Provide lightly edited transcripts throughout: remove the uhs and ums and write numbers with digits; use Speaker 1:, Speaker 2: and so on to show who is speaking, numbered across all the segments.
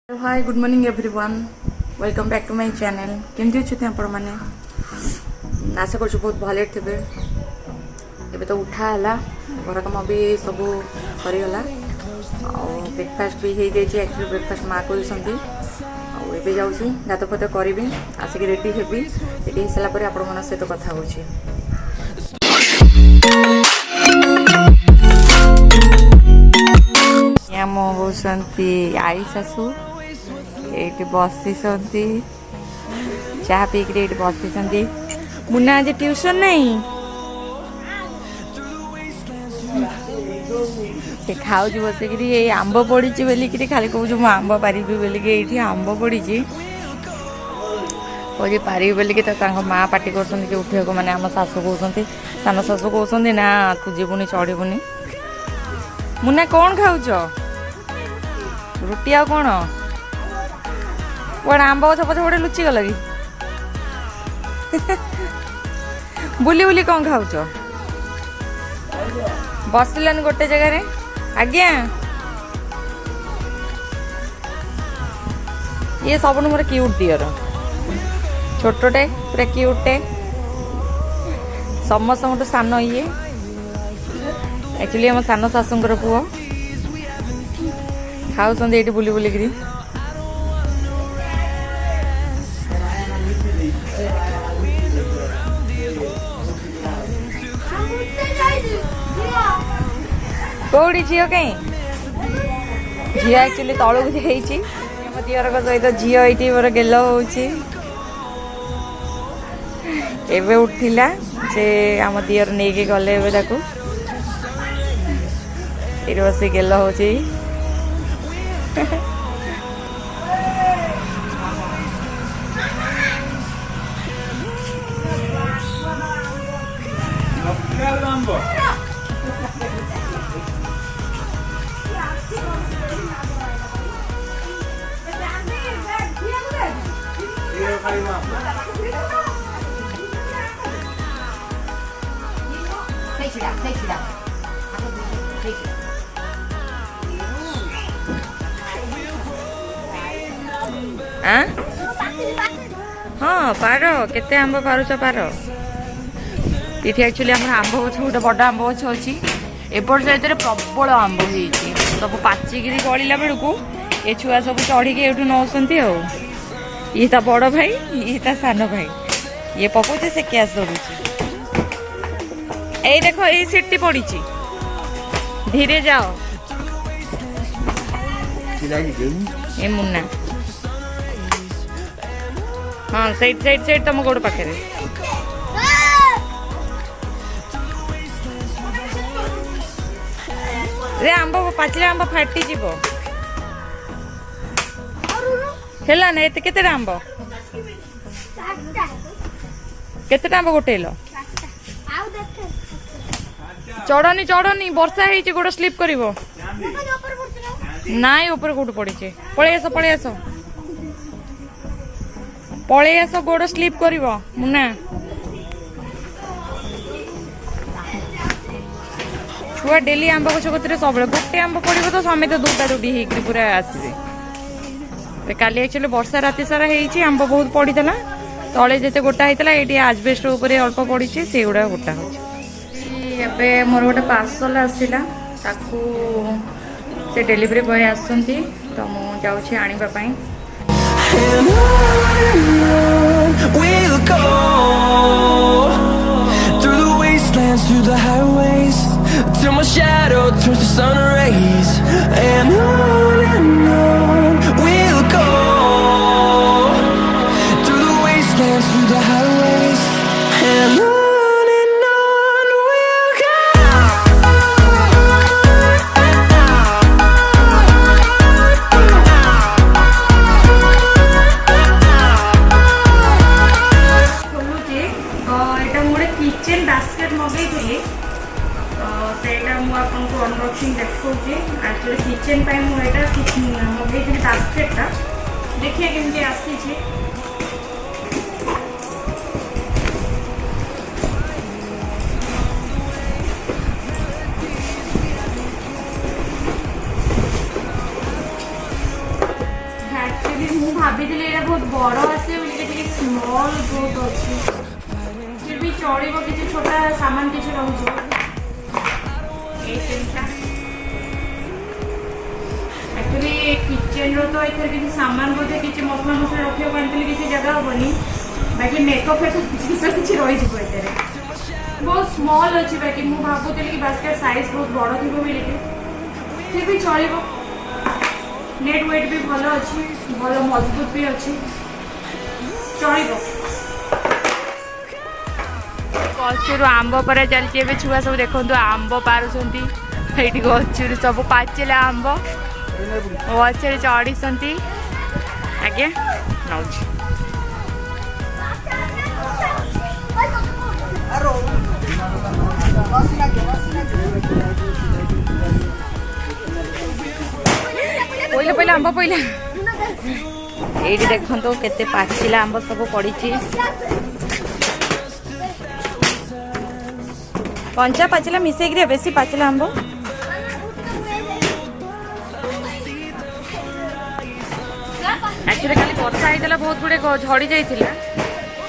Speaker 1: Hi good morning everyone welcome back to my channel केमती अच्छे आपण मैंने आशा कर बहुत भले थे एबे तो उठा है घर कम भी सब सरीगला ब्रेकफास्ट भी हो जाए एक्चुअली ब्रेकफास्ट माँ कर जाऊँगी गात फत करी आसिक रेडी हेबी रेडी हो सारापर आपण सहित कथा हो आई शाशु ये बसी चाह पीक बसी मुन्ना आज ट्यूशन नहीं से खाऊ बसिक आंब पड़ी बोलिकी खाली कहूँ मुझे आंब पारि बोलिकी ये आंब पड़ी कह पारि बोलिकी माँ पार्टी कर उठे मैंने आम शाशु कहते सान शाशु कहते ना तू जीवनी चढ़बुनि मुन्ना कौन खाऊच रुटी आ कौन कौन आंब गछ पछ गोटे लुचि गल कि बुली बुली कौन खाऊच बसलानी गोटे जगह आज्ञा ये सब मोर क्यूट डियर छोटे पूरा क्यूटे समस्त सान ये एक्चुअली आम सान शाशुंकर पुओ खाऊँ ये बुली बुलिकी कौड़ी झील कहीं झील एक्चुअली तलू जाइए मो दियर सहित झील ये मोर गेल होवे उठिला से आम दियर नहीं गले बस गेल हो हाँ पार केते आंब पारुच पार ये एक्चुअली आम आंब गछ गोटे बड़ आंब गछ अच्छी एपट साइड प्रबल आंब हो सब पाचिकी गला बेलू ये छुआ सब चढ़ी ये नौंट ये ता बड़ भाई ये ता सान भाई ये पकाउे से कैश धरुची ये देख ये सीटी पड़ी धीरे जाओ ये मुन्ना हाँ साइड साइड साइड तुम गोड़ पाखे रे आंब पाचिला आंब फाटी जीव है ना ये केते आंब केते आंब गोटेल चढ़नी चढ़नी वर्षा है गोड़ स्लीप कर नाई ऊपर गोड़ पड़ी पलि आस पलि आस पलि आस गोड़ स्लीप कर मुन्ना छुआ डेली आंब गछ कतरे सब गोटे आंब पड़ो तो समेत दुटा दुटी हो पूरा आसवे काली एक्चुअली वर्षा राति सारा होती आंब बहुत पड़ीला तले जिते गोटा होता ये आजबेस्ट अल्प पड़ी से गुड़ा गोटा हो मोर गोटे पार्सल आसला से डेलीवरी बॉय आसुँच तो मुझे जाऊँगी आने
Speaker 2: We'll go through the wastelands, through the highways, till my shadow turns to sun rays. And on we'll go through the wastelands, through the highways. And on we'll go.
Speaker 1: Kitchen basket मगेली आपको unboxing देखा actually kitchen मुझे मगेली बास्केटा देखिए केमती आसी actually मु भाभी एटा बहुत बड़ आसे बोली स्मॉल बहुत अच्छी फिर भी चलो किसी छोटा सामान किसी रोचे एक्चुअली किचन रो तो इधर किसी सामान बोधे किसी मसला मसला रखा किसी जगह हेनी बाकी मेकअप जिस किसी रही बहुत स्मॉल अच्छी बाकी मुझे भावुली कि बास्केट साइज बहुत बड़ थी बोलिए फिर भी चलो नेट वेट भी भल अच्छी भल मजबूत भी अच्छी चलो गचुर आंब पर चलती है छुआ सब देखो आंब पारुंट ये गचुर सब पाचिला आंब गचर चढ़ी आज्ञा नौ पहले पहले आंब पहला ये देखो केते पाचिला आंब सब पड़ी कंचा पाचिला मिसेक बेसी पाचिला आंब एक्चुअली खाली वर्षा होता बहुत गुड़े झड़ी जाइए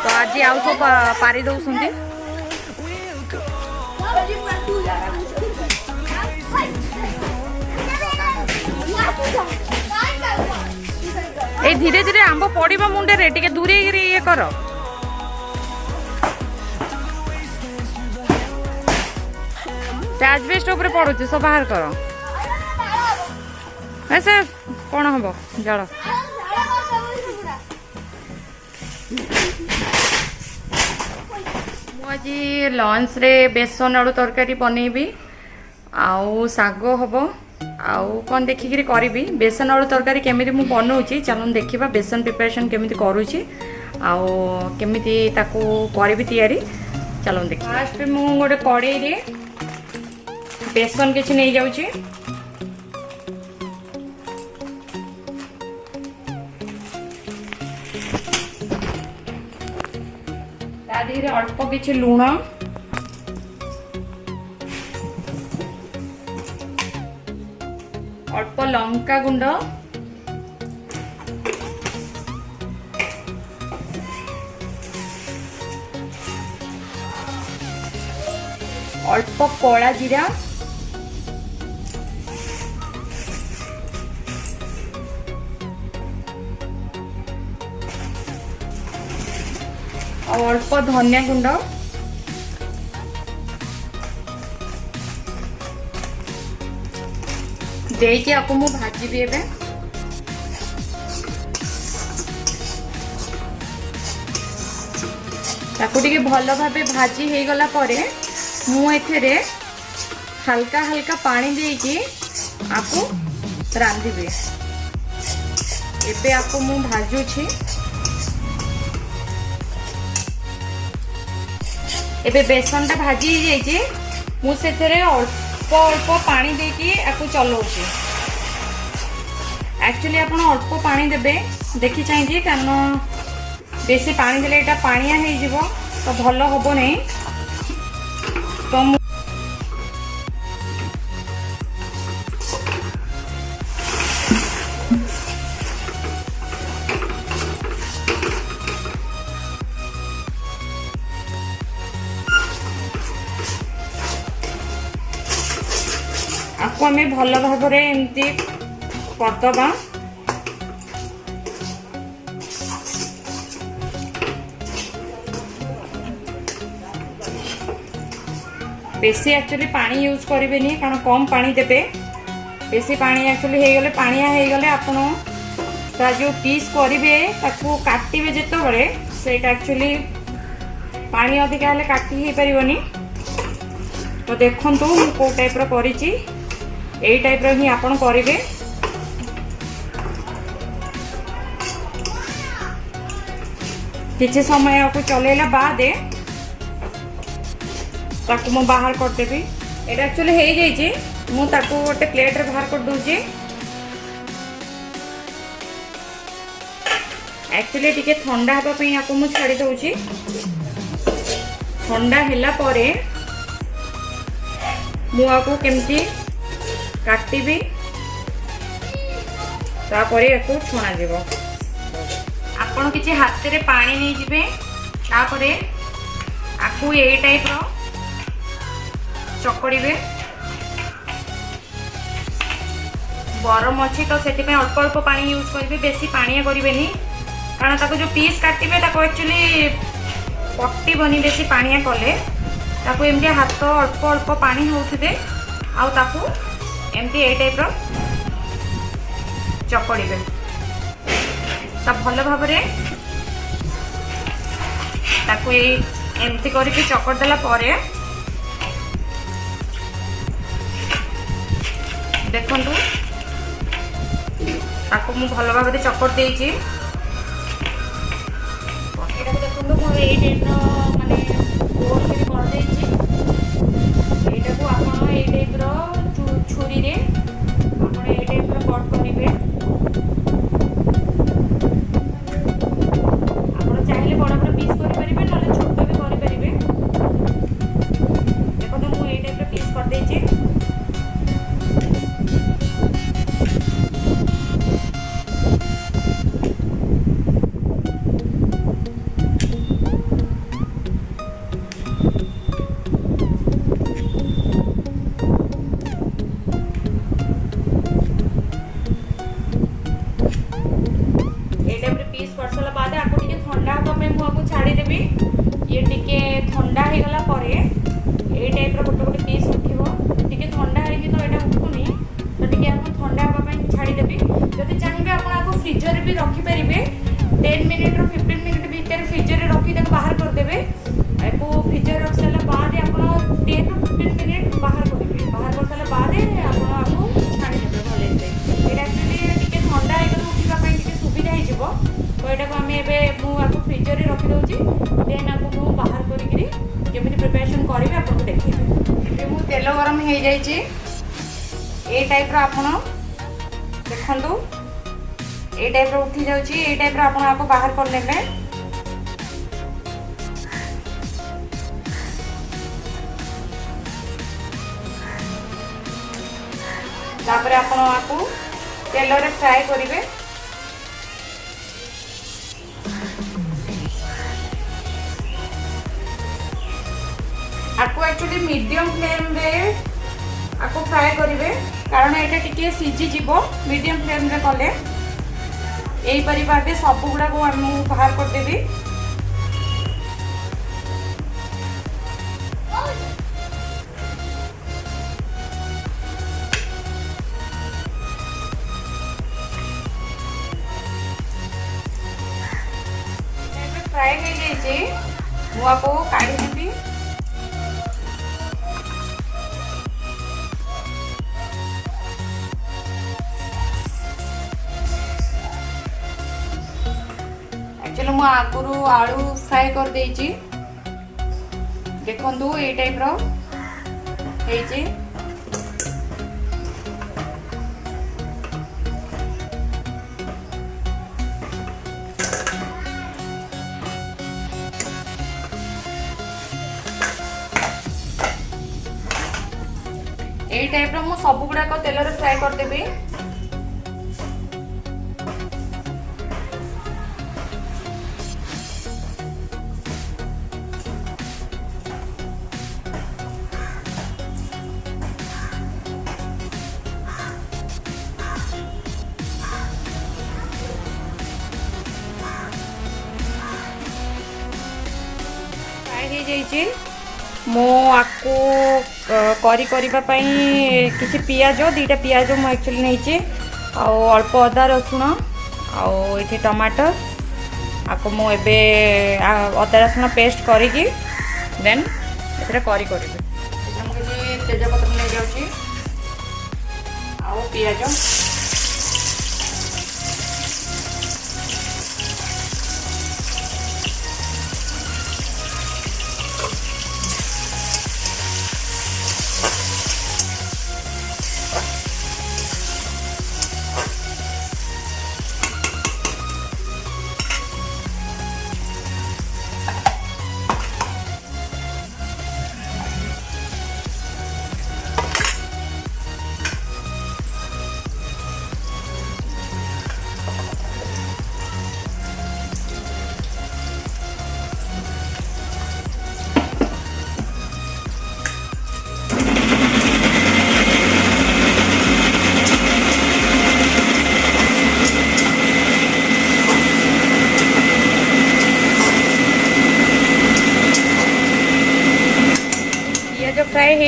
Speaker 1: तो आज आउ सब पारी दौरान ए धीरे धीरे आंब पड़ा मुंडे रे टिके दूरे ये कर एजबेस्ट ऊपर पड़ुଛି सब बाहर कर ऐसे कौन हम जल आज लंच रे बेसन आलू तरकारी बनैबी आउ साग हम आउ कौन देखिकी करी बेसन आलू तरकारी केमी मु बनाऊँगी चलो देखा बेसन प्रिपरेशन केमी करुँची आउ केमी करी तैयारी चलो देख फास्ट मु गोटे कड़े बेसन किसी नहीं जाऊँगी तादीरे अल्प किसी लुण अल्प लंका गुंड अल्प कला जीरा और अल्प धनिया गुंड देके आपको मु भाजी एबे ताकू टिके भल भाबे भाजी हे गला परे मु एथेरे हल्का हल्का पानी देकी आपको रांधिबे एबे आपको मु भाजू छी एबे बेसन टा भाजी हो जाइए मु सेथेरे अल्प अल्प पानी देकी आपको चलाऊँगी एक्चुअली आप अल्प पानी देबे देखी चाहिए कारण बेसी पानी देले एटा पानिया हो जिवो तो भल हबो नहीं तो आपको आम भल भाव एमती करदबा बेसी एक्चुअली पानी यूज करेंगे कारण कम पानी देबे बेसी पानी एक्चुअली हो गले पानिया हो गले आपण जो पीस करेंगे ताकू काटिबे जेतबेले सेटा एक्चुअली पानी अधिका हेले काटी ही परिबनी तो देखंतु मु को टाइप रो करिची ए टाइप रो ही आपण करेंगे किसी समय आपको चलेला बाद ताकू मु बाहर कर देबी एटा एक्चुअली हो जाइए मु ताकू गोटे प्लेट रे बाहर कर दूची एक्चुअली टिके ठंडा हेबा पई आपको मु छाड़ी दउची ठंडा हैला परे मु आपको केमती काटिबी तापर याकू छुणा जीव आपण किछि हाथ रे पानी नहीं जिबे तापर आकू ए टाइप रो चकड़ीबे गरम अच्छी तो से अल्प अल्प पानी यूज करेंगे बेसी पानी करेंगे कारण ताको जो पीस काटे ताको एक्चुअली पट्टबनी बेसी पानिया कले ताको एमती हाथ अल्प अल्प पानी होते आउ ताको एमती ए टाइप रो चकड़ीबे ता भल भाव ताको एमती करके चकड़ देला परे देखंतु ताको मु भल भाव चकड़ देइछि एटा को देखंतु मु ए टाइप रो माने गोल के कर देइछि एटा को आपण ए टाइप रो छुरी रे आपण ए टाइप रो कट करिवे आपण चाहिले बड़ बड़ पीस करि परिबे नले छोट भी करि परिबे देखंतु मु ए टाइप रो पीस कर देइछि ये टिके ठंडा हो गला परे ए टाइप रो गोटे गोटे पीस उठिबो टिके ठंडा है कि तो एटा उठुनी तो टिके आपण ठंडा होबा पई छाडी देबी जति चाहिबे आपण आको फ्रीजर रे भी रखि परिबे 10 मिनिट रो 15 मिनिट भीतर फ्रीजर रे रखि तक बाहर कर देबे एको फ्रीजर रख साला बाद आपण 10 रो 15 मिनिट बाहर करिबे बाहर कर साला बाद आपण आको छाडी देबे भले से एटा एक्चुअली टिके ठंडा है तो उठिबा पई टिके सुविधा हो जिवो तो एटा को हम एबे मु आको फ्रीजर रे रखि दउची देन आपको बाहर करी केमी प्रिपरेशन करेंगे आपको देखिए मु तेल गरम हो जाइए ए टाइप आपण देखु ए टाइप उठी जाऊँगी ए टाइप आपको बाहर कर नेबे तापर आपण आपको तेल रे फ्राई करेंगे आपको एक्चुअली मीडियम फ्लेम रे आपको फ्राई करेंगे कारण ये टिके सीझी जीवो मीडियम फ्लेम रे कले यही परि भाबे सब गुडा को हम बाहर कर देबी फ्राई हो जाइए मु आपको काढ़ी देबी एक्चुअली मु आगुरु आलू फ्राई कर देइछि देखंतु ए टाइप रो हेइछि ए टाइप रो मु सब गुडा को तेल रे फ्राई कर देबी मो आपको करी करबा पई किसी पियाज दीटा पियाज मु एक्चुअली नहीं अल्प अदा रसुण आठी टमाटर आपको मु एबे अदा रसुण पेस्ट करिकी देन एतरे करी करबे तेजपत्र नहीं जाउची पियाज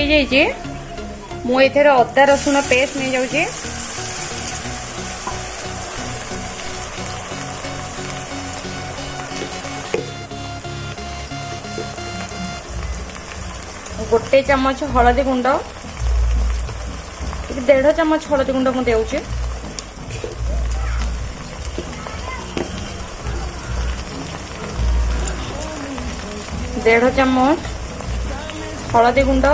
Speaker 1: ହେଇଯାଇଛି ମୁଁ ଏଥିରେ ଅଦା ରସୁଣ ପେଷ୍ଟ ନେଇଯାଉଛି। गोटे चामच हलदी गुंड 1.5 चामच हलदी गुंड मु देउछि। डेढ़ चामच हलदी गुंड,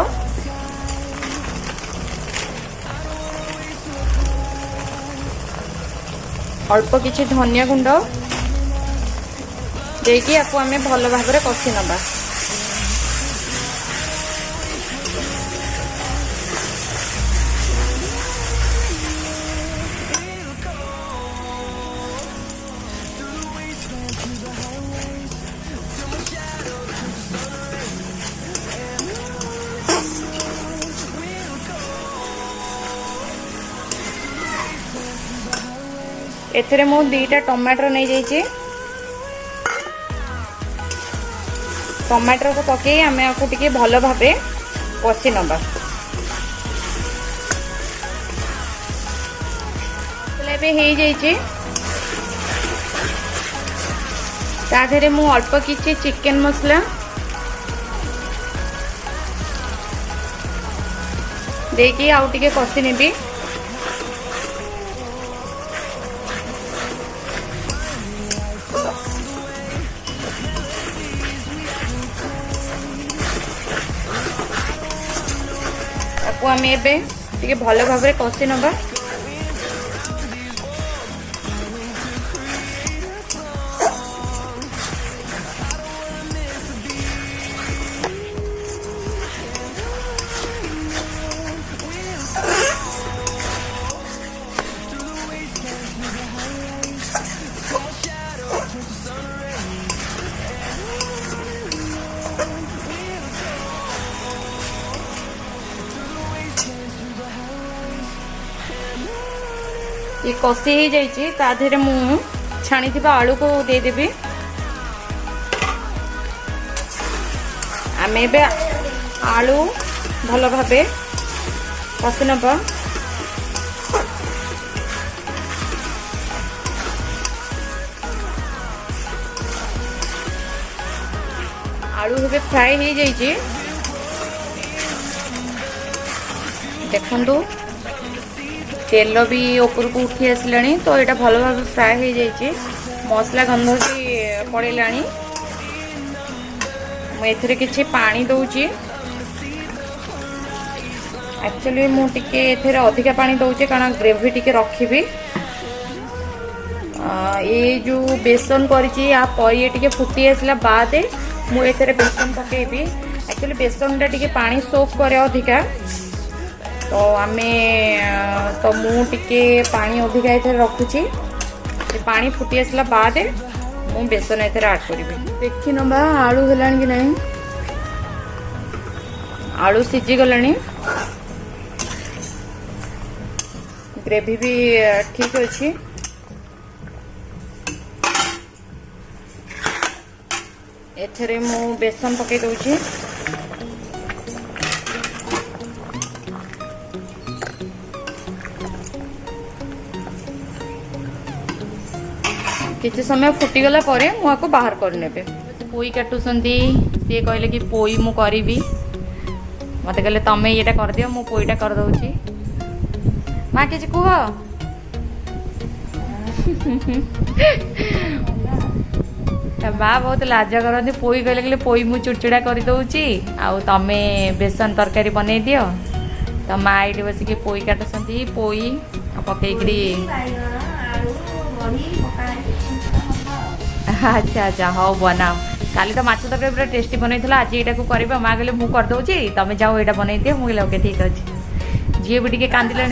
Speaker 1: अल्प किछि धनिया गुंड देकी आपको आम भल भाव कषि नबा। एथरे मु 2टा टमाटर नहीं जाइए। टमाटर को पकई आम आपको टिके भल भाव कषि नबा। ताधरे मु अल्प किछि चिकन मसला देकी आउ टिके कषि नेबी। आम एबे टिके भल भाव कषि नबा। ये कषि हो जाइए ताधरे मु छाणी आलू को देदेवी। आम ए आलू भल भाव कषि नबा। आलू हे फ्राए हो जाइए देखु तेल भी ऊपर को उठी आसला तो यहाँ भल भाव फ्राए हो जाइए। मसला गंध भी पड़ेगा। मुझे किसी पानी दौची। एक्चुअली मुझे अधिका पानी दौचे कारण ग्रेवी टिके रखी। ये जो बेसन करी टे फुटी आसला बाद मुझे बेसन पकेबी। एक्चुअली बेसन टा टिके पानी सोक करे अधिका तो आमे तो मुझे पानी अधिका ये रखुची। पानी फुटी आसला बाद मु बेसन ये ऐड करी। देखी नबा आलू है कि नहीं। आलू सीझी गलानी। ग्रेवी भी ठीक अच्छी। एथरे मु बेसन पकई दूची। किसी समय फुटीगला मुझे बाहर करने पोई काटुंट सी कहले कि पोई मु करी मत कहले तमें ये कर दियो मु पोईटा कर दउची। माँ किसी कह माँ बहुत लाज करती। पोई कहले पोई मु चुड़चुड़ा कर दउची आउ तमें बेसन तरकारी बनई दियो। तो माँ ये बसिक पोई काटुंट पोई पकईकरी। अच्छा अच्छा हाँ बनाओ। काली तो माछ तरकारी पूरा टेस्टी बनई आज यहाँ को कर। माँ कहले मुझे करदे तुम जाओ यहाँ बनई दियो। मुझे ओके ठीक अच्छे। जी भी टे कांदिला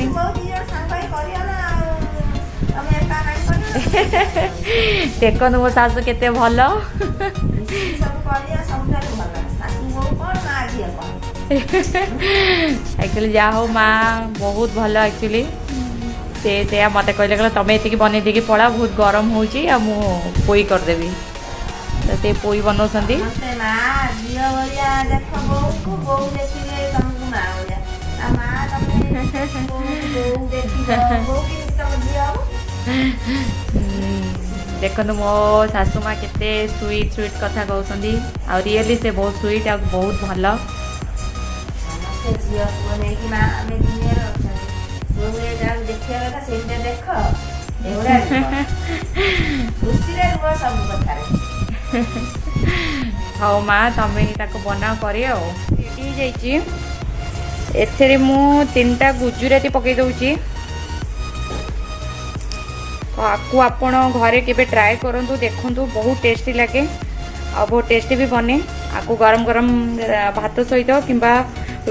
Speaker 1: देखो मो शाशु केते भल। एक्चुअली जा हो माँ बहुत भल। एक्चुअली से मत कहले तुम ये बनई देकी पड़ा बहुत गरम हो पोई करदेवी। तो से पोई बनाऊँ
Speaker 3: ମା ଭଳିଆ ତା ମା ତମେ ବୋଉ ଦେଖିବ ବୋଉ କେମିତି ତମ ଝିଅ ହବ
Speaker 1: ଦେଖନ୍ତୁ ମୋ ଶାଶୁ ମା କେତେ ସୁଇଟ୍ ସୁଇଟ୍ କଥା କହୁଛନ୍ତି ଆଉ ରିଏଲି ସେ ବହୁତ ସୁଇଟ୍ ଆଉ ବହୁତ ଭଲ।
Speaker 3: ସମସ୍ତେ ଝିଅ ପୁଅ ନେଇକି ମା ଆମେ ଦୁନିଆରେ ଅଛନ୍ତି ବୋଉରେ ଯାହାକୁ ଦେଖିବା କଥା ସେଇଟା ଦେଖ ଏଗୁଡ଼ା ଖୁସିରେ ରୁହ ସବୁ କଥାରେ।
Speaker 1: ହଉ ମା ତମେ ତାକୁ ବନାଅ କରି ଆଉ ରେଡ଼ି ହେଇଯାଇଛି। ଏଥିରେ ମୁଁ 3ଟା ଗୁଜୁରାତି ପକେଇ ଦେଉଛି। ଆକୁ ଆପଣ ଘରେ କେବେ ଟ୍ରାଏ କରନ୍ତୁ ଦେଖନ୍ତୁ ବହୁତ टेस्टी लगे और बहुत टेस्टी भी बने। आपको गरम गरम भात सहित किंबा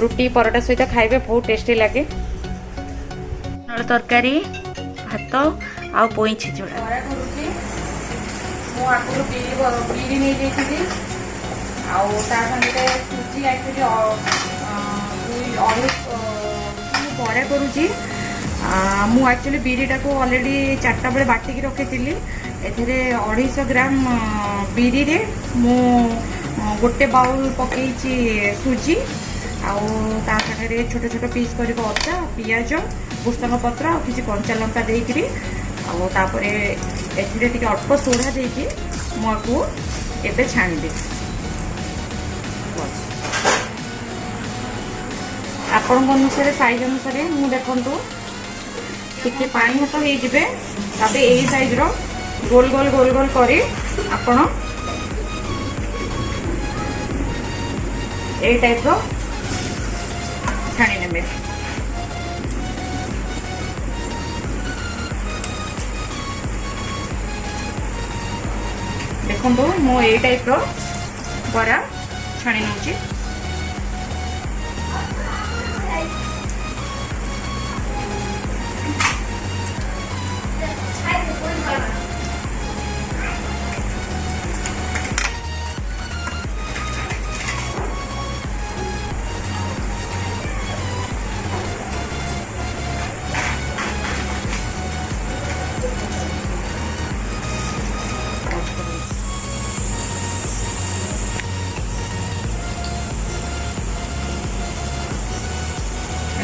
Speaker 1: रुटी परोटा सहित खाइबे बहुत टेस्टी लगे। तरकारी भात आउ पोई छिचुड़ा बिरी नहीं जाइए आउ ता संगे सुजी एक्चुअली बड़ा करुँची मु एक्चुअली बिरीटा को ऑलरेडी 4टा बेले बाटिकी रखी थी। एथिरे 250 ग्राम बिरी रे मु गोटे बाउल पकईची सुजी आउ ता सागे छोट छोट पीस कर अदा पियाज भुसंग पत्र और किसी कंचा लंका देकरी आउे एथिरे टिके अल्प सोडा देकी मुझे एबे छाणीदे। आपण अनुसार साइज अनुसार मु देखंतु टिके पानी हाथ हो जिबे तबे एई साइज रो गोल गोल गोल गोल करी आपण ए टाइप रो छाणी नेबे। देखंतु मो ए टाइप रो बरा छाणी नउची।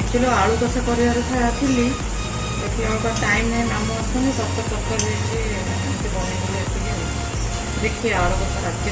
Speaker 1: एक्चुअली आलू कषा कर टाइम नहीं मामू आसनी सब तरकारी बन देखिए आलू कषा रात